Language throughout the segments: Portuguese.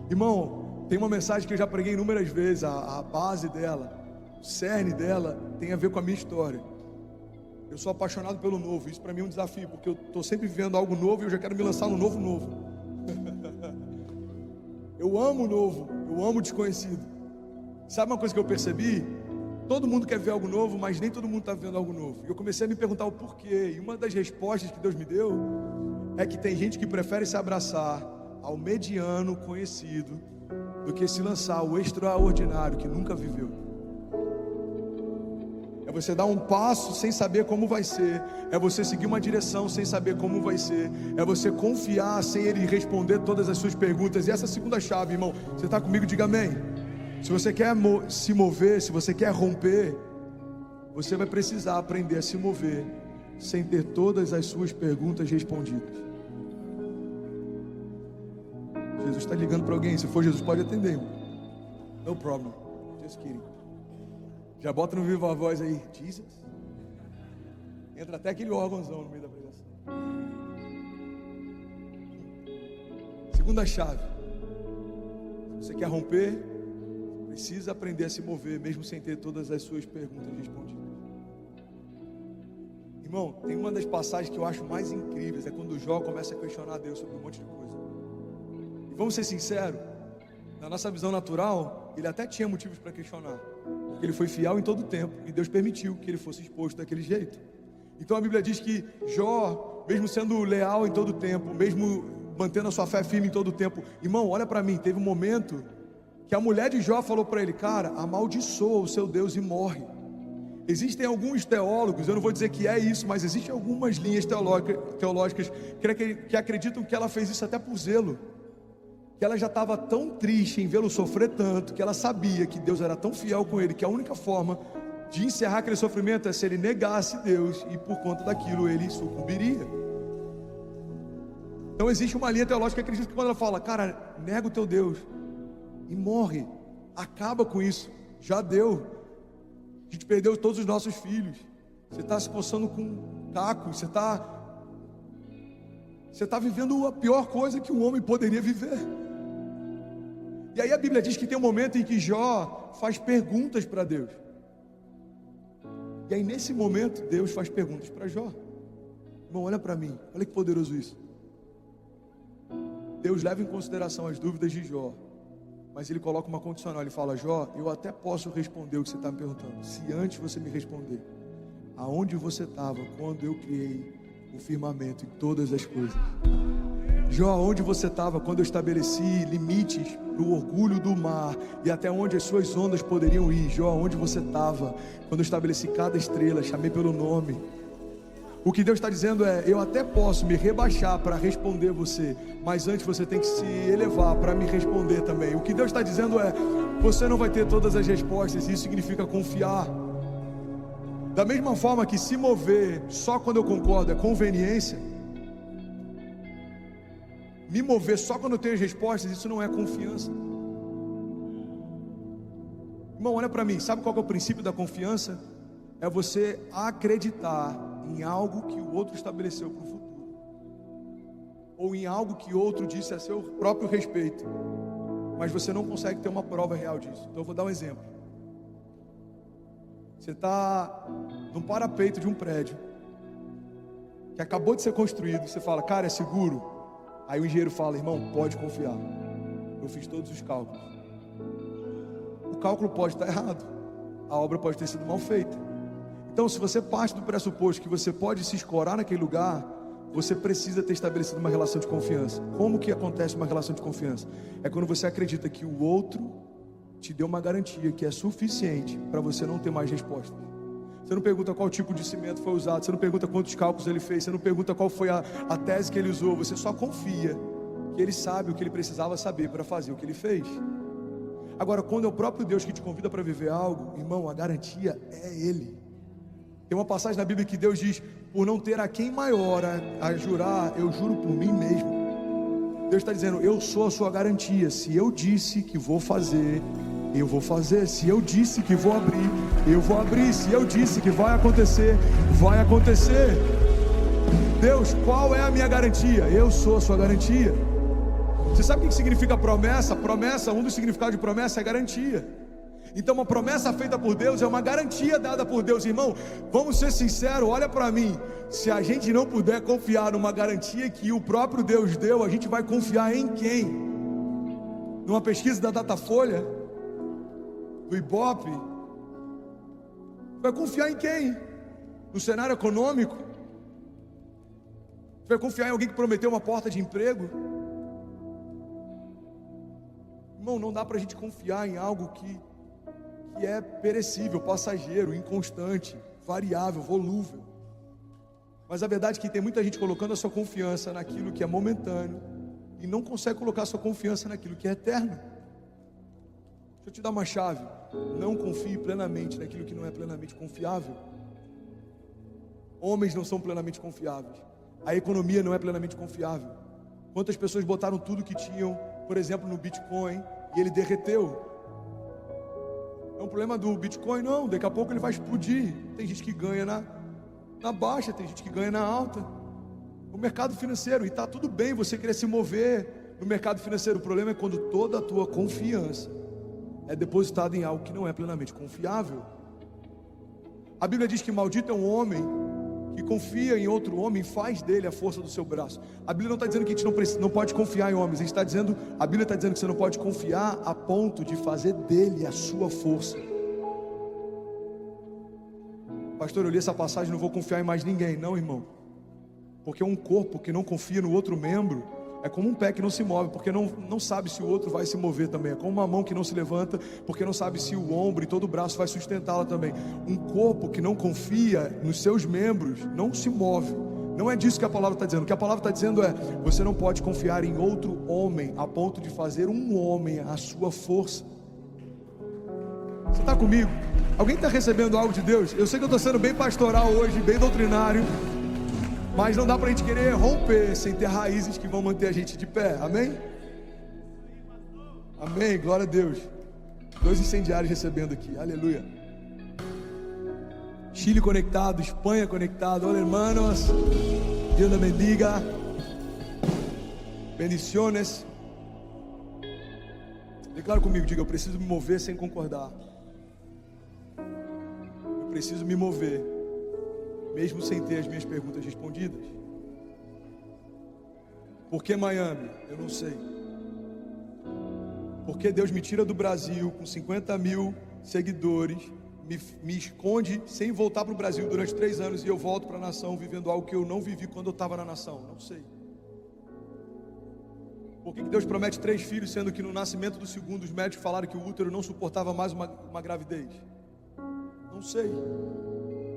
Irmão, tem uma mensagem que eu já preguei inúmeras vezes, a base dela, o cerne dela tem a ver com a minha história. Eu sou apaixonado pelo novo, isso para mim é um desafio, porque eu estou sempre vivendo algo novo e eu já quero me lançar no novo. Eu amo o novo, eu amo o desconhecido. Sabe uma coisa que eu percebi? Todo mundo quer ver algo novo, mas nem todo mundo está vendo algo novo. E eu comecei a me perguntar o porquê, e uma das respostas que Deus me deu é que tem gente que prefere se abraçar ao mediano conhecido do que se lançar ao extraordinário que nunca viveu. É você dar um passo sem saber como vai ser. É você seguir uma direção sem saber como vai ser. É você confiar sem Ele responder todas as suas perguntas. E essa é a segunda chave, irmão. Você está comigo? Diga amém. Se você quer se mover, se você quer romper, você vai precisar aprender a se mover sem ter todas as suas perguntas respondidas. Jesus está ligando para alguém. Se for Jesus, pode atender, irmão. No problem. Just kidding. Já bota no vivo a voz aí, Jesus. Entra até aquele órgãozão no meio da pregação. Segunda chave. Se você quer romper, precisa aprender a se mover, mesmo sem ter todas as suas perguntas respondidas. Irmão, tem uma das passagens que eu acho mais incríveis, é quando Jó começa a questionar Deus sobre um monte de coisa. E vamos ser sinceros, na nossa visão natural, ele até tinha motivos para questionar. Porque ele foi fiel em todo o tempo e Deus permitiu que ele fosse exposto daquele jeito. Então a Bíblia diz que Jó, mesmo sendo leal em todo o tempo, mesmo mantendo a sua fé firme em todo o tempo, irmão, olha para mim, teve um momento que a mulher de Jó falou para ele: cara, amaldiçoa o seu Deus e morre. Existem alguns teólogos, eu não vou dizer que é isso, mas existem algumas linhas teológicas que acreditam que ela fez isso até por zelo, que ela já estava tão triste em vê-lo sofrer tanto, que ela sabia que Deus era tão fiel com ele, que a única forma de encerrar aquele sofrimento é se ele negasse Deus, e por conta daquilo ele sucumbiria. Então existe uma linha teológica que acredita que quando ela fala: cara, nega o teu Deus e morre, acaba com isso, já deu, a gente perdeu todos os nossos filhos, você está se coçando com caco, você está vivendo a pior coisa que um homem poderia viver. E aí a Bíblia diz que tem um momento em que Jó faz perguntas para Deus. E aí nesse momento Deus faz perguntas para Jó. Irmão, olha para mim, olha que poderoso isso. Deus leva em consideração as dúvidas de Jó, mas Ele coloca uma condicional. Ele fala: Jó, eu até posso responder o que você está me perguntando, se antes você me responder aonde você estava quando eu criei o firmamento e todas as coisas. Jó, onde você estava quando eu estabeleci limites para o orgulho do mar e até onde as suas ondas poderiam ir? Jó, onde você estava quando eu estabeleci cada estrela, chamei pelo nome? O que Deus está dizendo é: eu até posso me rebaixar para responder você, mas antes você tem que se elevar para me responder também. O que Deus está dizendo é: você não vai ter todas as respostas, e isso significa confiar. Da mesma forma que se mover só quando eu concordo é conveniência, me mover só quando eu tenho as respostas, isso não é confiança. Irmão, olha para mim, sabe qual que é o princípio da confiança? É você acreditar em algo que o outro estabeleceu para o futuro, ou em algo que outro disse a seu próprio respeito, mas você não consegue ter uma prova real disso. Então eu vou dar um exemplo. Você está no parapeito de um prédio que acabou de ser construído, você fala: cara, é seguro? Aí o engenheiro fala: irmão, pode confiar, eu fiz todos os cálculos. O cálculo pode estar errado, a obra pode ter sido mal feita. Então, se você parte do pressuposto que você pode se escorar naquele lugar, você precisa ter estabelecido uma relação de confiança. Como que acontece uma relação de confiança? É quando você acredita que o outro te deu uma garantia que é suficiente para você não ter mais respostas. Você não pergunta qual tipo de cimento foi usado, você não pergunta quantos cálculos ele fez, você não pergunta qual foi a tese que ele usou, você só confia que ele sabe o que ele precisava saber para fazer o que ele fez. Agora, quando é o próprio Deus que te convida para viver algo, irmão, a garantia é Ele. Tem uma passagem na Bíblia que Deus diz: por não ter a quem maior a jurar, eu juro por mim mesmo. Deus está dizendo: eu sou a sua garantia. Se eu disse que vou fazer, eu vou fazer. Se eu disse que vou abrir, eu vou abrir. Se eu disse que vai acontecer, vai acontecer. Deus, qual é a minha garantia? Eu sou a sua garantia. Você sabe o que significa promessa? Promessa, um dos significados de promessa é garantia. Então uma promessa feita por Deus é uma garantia dada por Deus. Irmão, vamos ser sinceros, olha para mim. Se a gente não puder confiar numa garantia que o próprio Deus deu, a gente vai confiar em quem? Numa pesquisa da Datafolha? Do Ibope? Vai confiar em quem? No cenário econômico? Vai confiar em alguém que prometeu uma porta de emprego? Irmão, não dá para a gente confiar em algo que é perecível, passageiro, inconstante, variável, volúvel. Mas a verdade é que tem muita gente colocando a sua confiança naquilo que é momentâneo e não consegue colocar a sua confiança naquilo que é eterno. Deixa eu te dar uma chave: não confie plenamente naquilo que não é plenamente confiável. Homens não são plenamente confiáveis. A economia não é plenamente confiável. Quantas pessoas botaram tudo que tinham, por exemplo, no Bitcoin, e ele derreteu? É um problema do Bitcoin? Não, daqui a pouco ele vai explodir. Tem gente que ganha na baixa, tem gente que ganha na alta. O mercado financeiro, e está tudo bem você querer se mover no mercado financeiro. O problema é quando toda a tua confiança é depositada em algo que não é plenamente confiável. A Bíblia diz que maldito é um homem que confia em outro homem, faz dele a força do seu braço. A Bíblia não está dizendo que a gente não pode confiar em homens. A Bíblia está dizendo que você não pode confiar a ponto de fazer dele a sua força. Pastor, eu li essa passagem, não vou confiar em mais ninguém. Não, irmão. Porque um corpo que não confia no outro membro é como um pé que não se move, porque não sabe se o outro vai se mover também. É como uma mão que não se levanta, porque não sabe se o ombro e todo o braço vai sustentá-la também. Um corpo que não confia nos seus membros não se move. Não é disso que a palavra está dizendo. O que a palavra está dizendo é: você não pode confiar em outro homem a ponto de fazer um homem a sua força. Você está comigo? Alguém está recebendo algo de Deus? Eu sei que eu estou sendo bem pastoral hoje, bem doutrinário, mas não dá para a gente querer romper sem ter raízes que vão manter a gente de pé. Amém? Amém, glória a Deus. 2 incendiários recebendo aqui, aleluia. Chile conectado, Espanha conectado. Hola hermanos, Dios les bendiga, bendiciones. Declara comigo, diga: eu preciso me mover sem concordar. Eu preciso me mover mesmo sem ter as minhas perguntas respondidas. Por que Miami? Eu não sei. Por que Deus me tira do Brasil com 50 mil seguidores, me esconde sem voltar para o Brasil durante 3 anos e eu volto para a nação vivendo algo que eu não vivi quando eu estava na nação? Não sei. Por que Deus promete 3 filhos, sendo que no nascimento do segundo os médicos falaram que o útero não suportava mais uma gravidez? Não sei.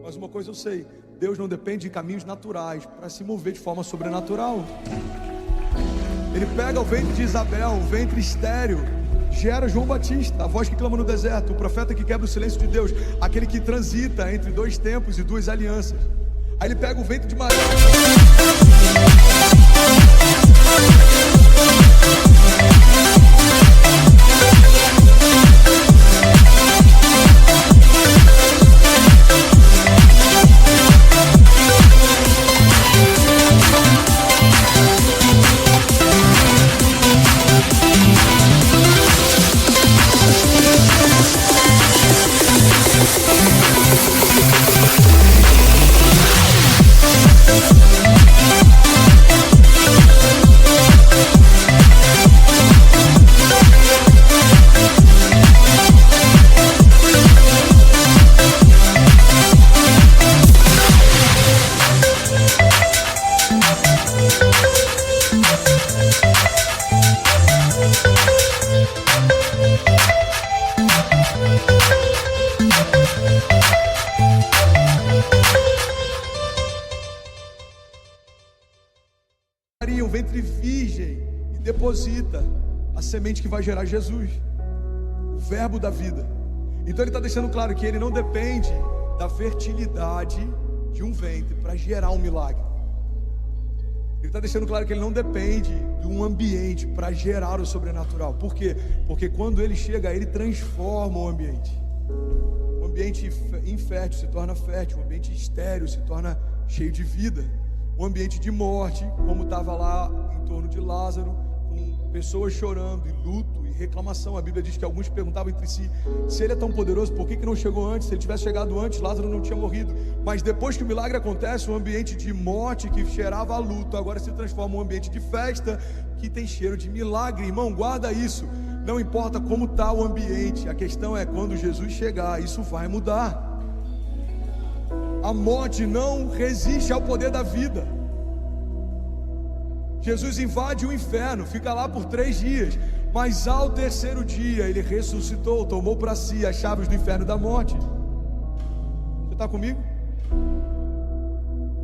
Mas uma coisa eu sei: Deus não depende de caminhos naturais para se mover de forma sobrenatural. Ele pega o ventre de Isabel, o ventre estéril, gera João Batista, a voz que clama no deserto, o profeta que quebra o silêncio de Deus, aquele que transita entre 2 tempos e 2 alianças. Aí ele pega o ventre de Maria. Um ventre virgem e deposita a semente que vai gerar Jesus, o verbo da vida. Então ele está deixando claro que ele não depende da fertilidade de um ventre para gerar um milagre. Ele está deixando claro que ele não depende de um ambiente para gerar o sobrenatural. Por quê? Porque quando ele chega, ele transforma o ambiente. O ambiente infértil se torna fértil, o ambiente estéril se torna cheio de vida. O ambiente de morte, como estava lá em torno de Lázaro, com pessoas chorando e luto e reclamação. A Bíblia diz que alguns perguntavam entre si: se ele é tão poderoso, por que não chegou antes? Se ele tivesse chegado antes, Lázaro não tinha morrido. Mas depois que o milagre acontece, um ambiente de morte que cheirava a luto agora se transforma em um ambiente de festa que tem cheiro de milagre. Irmão, guarda isso. Não importa como está o ambiente, a questão é quando Jesus chegar, isso vai mudar. A morte não resiste ao poder da vida. Jesus invade o inferno, fica lá por 3 dias, mas ao terceiro dia ele ressuscitou, tomou para si as chaves do inferno e da morte. Você está comigo?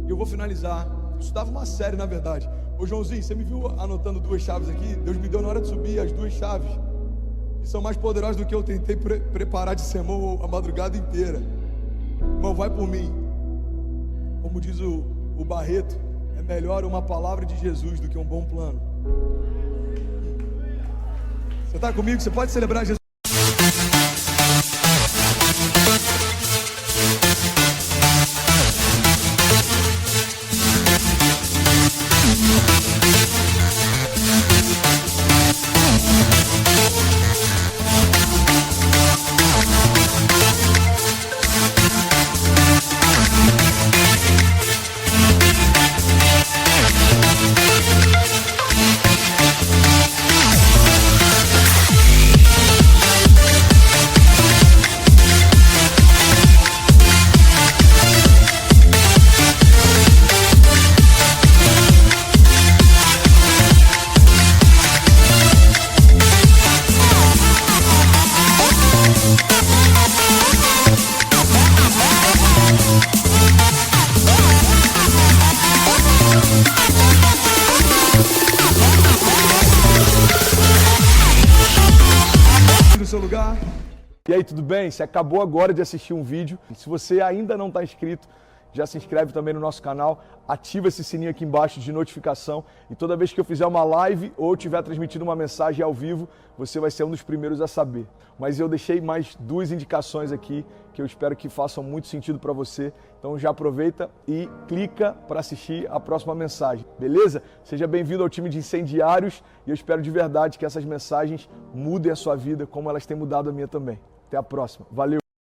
Eu vou finalizar. Eu estudava uma série, na verdade. Ô Joãozinho, você me viu anotando 2 chaves aqui? Deus me deu na hora de subir as 2 chaves, que são mais poderosas do que eu tentei preparar de sermão a madrugada inteira. Irmão, vai por mim. Como diz o Barreto, é melhor uma palavra de Jesus do que um bom plano. Você está comigo? Você pode celebrar Jesus? No seu lugar. E aí, tudo bem? Você acabou agora de assistir um vídeo. Se você ainda não está inscrito, já se inscreve também no nosso canal, ativa esse sininho aqui embaixo de notificação e toda vez que eu fizer uma live ou estiver transmitindo uma mensagem ao vivo, você vai ser um dos primeiros a saber. Mas eu deixei mais 2 indicações aqui que eu espero que façam muito sentido para você. Então já aproveita e clica para assistir a próxima mensagem, beleza? Seja bem-vindo ao time de incendiários e eu espero de verdade que essas mensagens mudem a sua vida como elas têm mudado a minha também. Até a próxima. Valeu!